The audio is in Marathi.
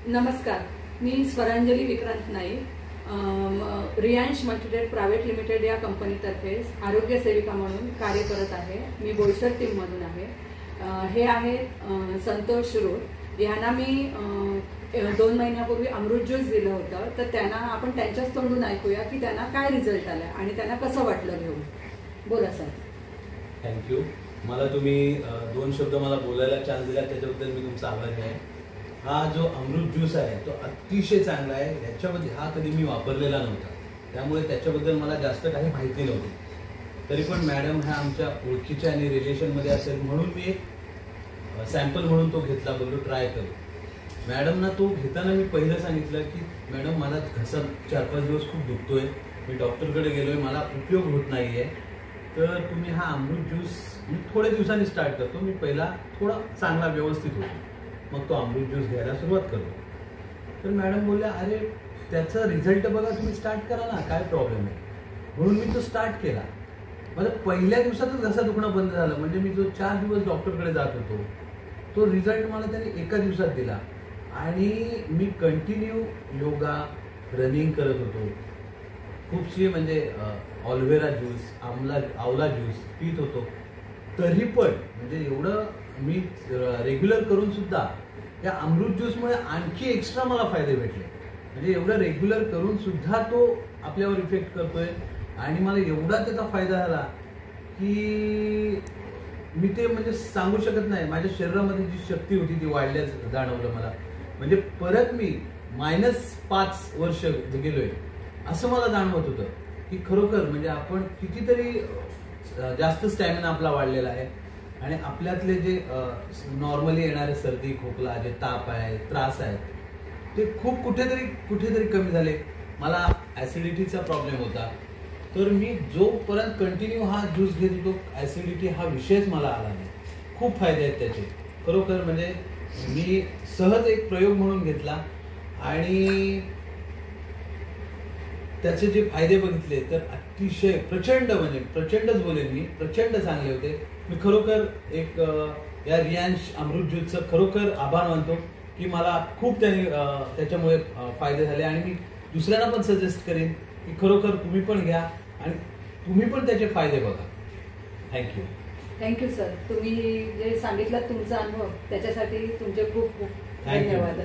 नमस्कार, मी Swaranjali Vikrant Naik, Riyansh Multitrade Private Limited या कंपनीतर्फे आरोग्य सेविका म्हणून कार्य करत आहे। मी बोईसर टीममधून आहे। हे आहेत संतोष रोड। यांना मी 2 महिन्यापूर्वी अमृत ज्यूस दिलं होतं, तर त्यांना आपण त्यांच्याच तोंडून ऐकूया की त्यांना काय रिझल्ट आला आणि त्यांना कसं वाटलं घेऊन। बोला सर। थँक्यू। मला तुम्ही 2 शब्द मला बोलायला चान्स दिला त्याच्याबद्दल मी तुमचा आभारी आहे। हा जो अमृत ज्यूस आहे तो अतिशय चांगला आहे। याच्यामध्ये हा कधी मी वापरलेला नव्हता, त्यामुळे त्याच्याबद्दल मला जास्त काही माहिती नव्हती। तरी पण मॅडम ह्या आमच्या ओळखीच्या आणि रिलेशनमध्ये असेल म्हणून मी एक सॅम्पल म्हणून तो घेतला, बोललो ट्राय करू। मॅडमना तो घेताना मी पहिलं सांगितलं की मॅडम मला घसा 4-5 दिवस खूप दुखतोय, मी डॉक्टरकडे गेलोय, मला उपयोग होत नाहीये, तर तुम्ही हा अमृत ज्यूस मी थोड्या दिवसांनी स्टार्ट करतो। मी पहिला थोडा चांगला व्यवस्थित होतो, मग तो अमृत ज्यूस घ्यायला सुरुवात करतो। तर मॅडम बोलल्या अरे त्याचा रिझल्ट बघा, तुम्ही स्टार्ट करा ना, काय प्रॉब्लेम आहे। म्हणून मी तो स्टार्ट केला। मला पहिल्या दिवसातच घसा दुखणं बंद झालं। म्हणजे मी जो 4 दिवस डॉक्टरकडे जात होतो तो रिझल्ट मला त्याने एका दिवसात दिला। आणि मी कंटिन्यू योगा, रनिंग करत होतो, खूपशी म्हणजे ऑल्व्हेरा ज्यूस, आवला ज्यूस पीत होतो। तरी पण म्हणजे एवढं मी रेग्युलर करून सुद्धा या अमृत ज्यूसमुळे आणखी एक्स्ट्रा मला फायदे भेटले। म्हणजे एवढं रेग्युलर करून सुद्धा तो आपल्यावर इफेक्ट करतोय आणि मला एवढा त्याचा फायदा झाला की मी ते म्हणजे सांगू शकत नाही। माझ्या शरीरामध्ये जी शक्ती होती ती वाढल्याच जाणवलं मला। म्हणजे परत मी -5 वर्ष गेलोय असं मला जाणवत होतं की खरोखर म्हणजे आपण कितीतरी जास्त स्टॅमिना आपला वाढलेला आहे आणि आपल्यातले जे नॉर्मली येणारे सर्दी, खोकला, जे ताप आहे, त्रास आहे, ते खूप कुठेतरी कमी झाले। मला ऍसिडिटीचा प्रॉब्लेम होता, तर मी जोपर्यंत कंटिन्यू हा ज्यूस घेत होतो ऍसिडिटी हा विषयच मला आला नाही। खूप फायदे आहेत त्याचे खरोखर। म्हणजे मी सहज एक प्रयोग म्हणून घेतला आणि त्याचे जे फायदे बघितले तर अतिशय प्रचंड, म्हणजे प्रचंडच बोलेन मी, प्रचंड चांगले होते। मी खरोखर एक या रियांश अमृत ज्यूसचं खरोखर आभार मानतो की मला खूप त्याच्यामुळे फायदे झाले आणि मी दुसऱ्यांना पण सजेस्ट करेन की खरोखर तुम्ही पण घ्या आणि तुम्ही पण त्याचे फायदे बघा। थँक्यू। थँक्यू सर, तुम्ही जे सांगितलं तुमचा अनुभव त्याच्यासाठी तुमचे खूप खूप धन्यवाद।